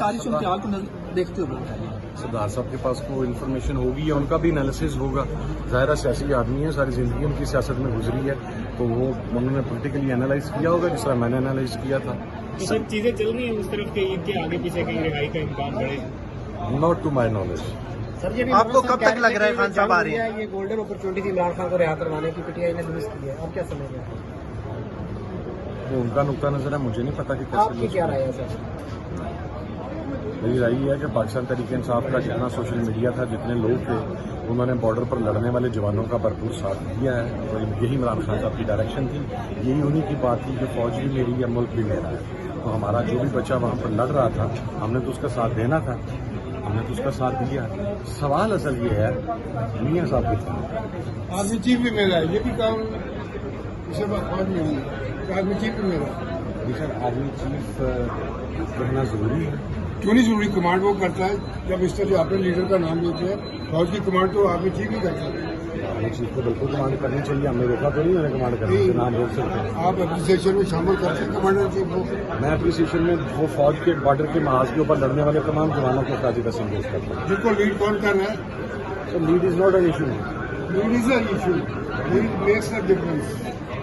सारी सूरत-ए-हाल को देखते हुए सरदार साहब के पास को इन्फॉर्मेशन होगी या उनका भी एनालिसिस होगा। ज़ाहिर सियासी आदमी है, सारी ज़िंदगी उनकी सियासत में गुजरी है, तो वो उन्होंने पॉलिटिकली एनालाइज किया होगा जिस तरह मैंने एनालाइज किया था। तो सब चीज़ें चल रही हैं उस तरफ के आगे पीछे कहीं रिहाई का इम्कान बढ़े? Not to my knowledge. Sir ये आपको कब तक लग रहा है खान साहब आ रही है? ये गोल्डन अपॉर्चुनिटी थी इमरान खान को रिहा करवाने की, पीटीआई ने दुरुस्त की है, आप क्या समझ रहे हैं? वो उनका नुक्ता नजर है, मुझे नहीं पता कि आपकी कैसे। क्या राय है सर? मेरी राय है कि पाकिस्तान तहरीक इंसाफ का जितना सोशल मीडिया था, जितने लोग थे, उन्होंने बॉर्डर पर लड़ने वाले जवानों का भरपूर साथ दिया है, और यही इमरान खान साहब की डायरेक्शन थी, यही उन्हीं की बात थी कि फौज भी मेरी है, मुल्क भी मेरा है। तो हमारा जो भी बच्चा वहाँ पर लड़ रहा था, हमने तो उसका साथ देना था, हमने तो उसका साथ दिया। सवाल असल ये है मियाँ साहब की आर्मी चीफ भी मेरा है, ये भी काम इसे फौज में है, आर्मी चीफ भी मेरा है। सर आर्मी चीफ रहना जरूरी है। क्यों नहीं जरूरी? कमांड वो करता है। जब इस तरह अपने लीडर का नाम लेते हैं, फौज की कमांड तो आर्मी चीफ ही करता है। आर्मी चीफ को बिल्कुल कमांड करनी चाहिए, हमने रोका तो नहीं, मैंने कमांड करने से नाम रोक सकते हैं। आप एप्रिसिएशन में शामिल करते हैं कमांडर चीफ को। मैं एप्रिसिएशन में वो फौज के बॉर्डर के महाज के ऊपर लड़ने वाले तमाम जवानों को खराज तहसीन पेश करता हूँ। जिनको लीड कौन कर रहा है? So lead is not an issue. Lead is an issue, lead makes a difference.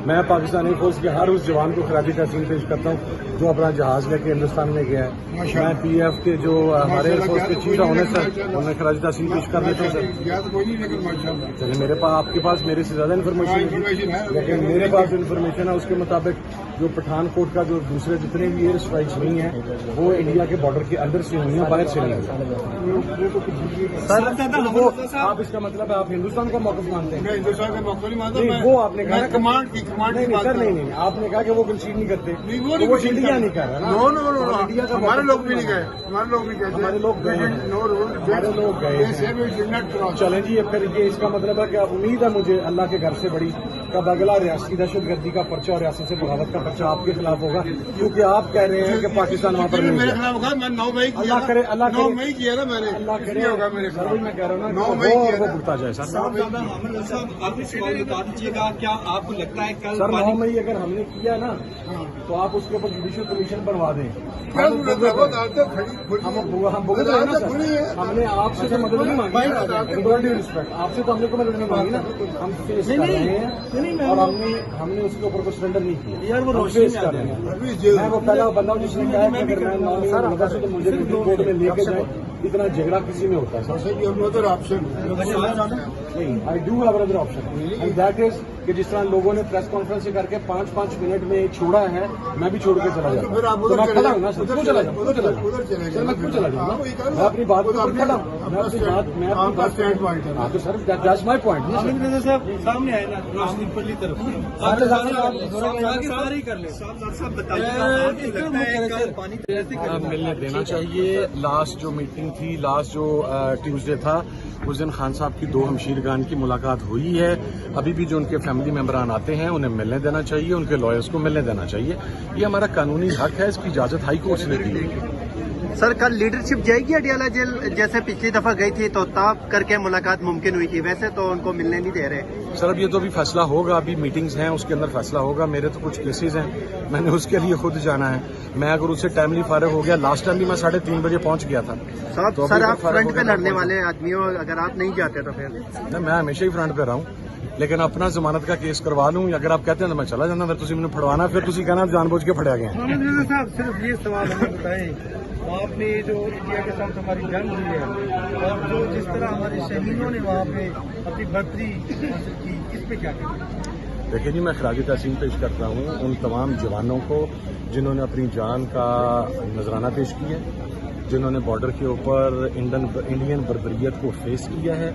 मैं पाकिस्तानी फौज के हर उस जवान को खराज तहसीन पेश करता हूँ जो अपना जहाज लेके हिंदुस्तान में गया है। मैं पीएफ के जो हमारे एयरफोर्स के चीफ होने सर, उन्हें खराज तहसीन पेश कर देता हूँ सर। या तो कोई नहीं, लेकिन माशाल्लाह चलिए मेरे पास, आपके पास मेरे से ज्यादा इन्फॉर्मेशन है, लेकिन मेरे पास इन्फॉर्मेशन है उसके मुताबिक जो पठानकोट का जो दूसरे जितने भी एयर स्ट्राइक्स हुई हैं वो इंडिया के बॉर्डर के अंदर से हुई हैं, बाहर से नहीं हुई। सर वो आप इसका मतलब है आप हिंदुस्तान का मौक़िफ़ मानते हैं? मैं हिंदुस्तान का मौका नहीं मानता। नहीं, वो आपने कहा कमांड की सर नहीं, आपने कहा कि वो कंसीड नहीं करते, नहीं, वो तो वो इंडिया नहीं कर रहा ना। नो नो नो, इंडिया का हमारे लोग भी नहीं गए, हमारे लोग भी गए, हमारे लोग गए हैं। नो रूल, हमारे लोग गए हैं। चलें जी, फिर ये इसका मतलब है कि उम्मीद है मुझे अल्लाह के घर से बड़ी कब अगला रियासती दहशतगर्दी का पर्चा और रियासत से बगावत का पर्चा आपके खिलाफ होगा, क्योंकि आप कह रहे हैं कि पाकिस्तान वहाँ पर मेरे खिलाफ होगा। मैं 9 मई किया, अल्लाह करे 9 मई किया ना मैंने, अल्लाह करे होगा मेरे खिलाफ। मैं कह रहा हूँ ना 9 मई किया वो भुगता जाए सर। आप इस सवाल बता दीजिएगा, क्या आपको लगता है कल सर 9 मई अगर हमने किया ना तो आप उसके ऊपर जुडिशियल कमीशन बनवा दें। क्या जरूरत है? वो अदालतें खड़ी हम भुगत रहे हैं ना सर, हमने आपसे तो मदद नहीं मांगी, रिस्पेक्ट आपसे तो हमने को मदद नहीं मांगी ना, हम फेस कर रहे हैं और हमने उसके ऊपर को सरेंडर नहीं किया यार, वो फेस कर रहे हैं। मैं वो पहला बंदा हूँ जिसने कहा है कि अगर मैं 9 मई से तो मुझे कोर्ट में लेके जाए, इतना झगड़ा किसी में होता है सर। ऑप्शन नहीं, I do have another option and that is कि जिस तरह लोगों ने प्रेस कॉन्फ्रेंस से करके 5-5 मिनट में छोड़ा है, मैं भी छोड़ के चला जाऊँ। तो मैं खड़ा हूँ ना सर, क्यों चला जाऊँ? सर मैं क्यों चला जाऊँ? मैं अपनी बात पर खड़ा हूँ, मैं अपनी बात स्टैंड पॉइंट है। हाँ तो सर दैट्स माय पॉइंट ना सर। साहब सामने आए ना रोशनी पल्ली तरफ सारे ही कर ले साहब बताइए मिलने देना चाहिए। लास्ट जो मीटिंग थी, लास्ट जो ट्यूसडे था, उस दिन खान साहब की 2 हमशीरगान की मुलाकात हुई है। अभी भी जो उनके फैमिली मेंबरान आते हैं उन्हें मिलने देना चाहिए, उनके लॉयर्स को मिलने देना चाहिए। ये हमारा कानूनी हक है, इसकी इजाजत हाई कोर्ट ने दी है। सर कल लीडरशिप जाएगी अडियाला जेल, जैसे पिछली दफा गई थी तो तब करके मुलाकात मुमकिन हुई थी, वैसे तो उनको मिलने नहीं दे रहे। सर अब ये तो अभी फैसला होगा, अभी मीटिंग्स हैं उसके अंदर फैसला होगा। मेरे तो कुछ केसेस हैं, मैंने उसके लिए खुद जाना है। मैं अगर उससे टाइमली फारिग हो गया, लास्ट टाइम भी मैं 3:30 बजे पहुंच गया था। तो सर आप फ्रंट पे लड़ने वाले आदमी हो, अगर आप नहीं जाते तो फिर? नहीं, मैं हमेशा ही फ्रंट पे रहा हूँ, लेकिन अपना जमानत का केस करवा लूँ, अगर आप कहते हैं तो मैं चला जाना, फिर तुम मैंने फड़वाना, फिर तुम कहना जानबूझ के फड़िया गया। साहब सिर्फ ये सवाल हमें बताएं, आपने जो इंडिया के साथ हमारी जंग हुई है और जो जिस तरह हमारे शहीदों ने वहाँ पे अपनी बर्तरी हासिल की, इस पे क्या कहें? देखिए जी, मैं खराज तहसीन पेश करता हूँ उन तमाम जवानों को जिन्होंने अपनी जान का नजराना पेश किया है, जिन्होंने बॉर्डर के ऊपर इंडियन बर्बरियत को फेस किया है,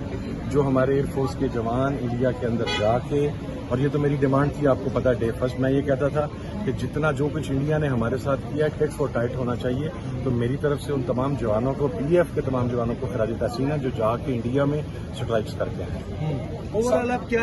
जो हमारे एयरफोर्स के जवान इंडिया के अंदर जाके, और ये तो मेरी डिमांड थी, आपको पता है डे फर्स्ट मैं ये कहता था कि जितना जो कुछ इंडिया ने हमारे साथ किया टिट फॉर टाइट होना चाहिए। तो मेरी तरफ से उन तमाम जवानों को, पीएफ के तमाम जवानों को खराज तहसीन है जो जाके इंडिया में स्ट्राइक्स करके आए। ओवरऑल आप क्या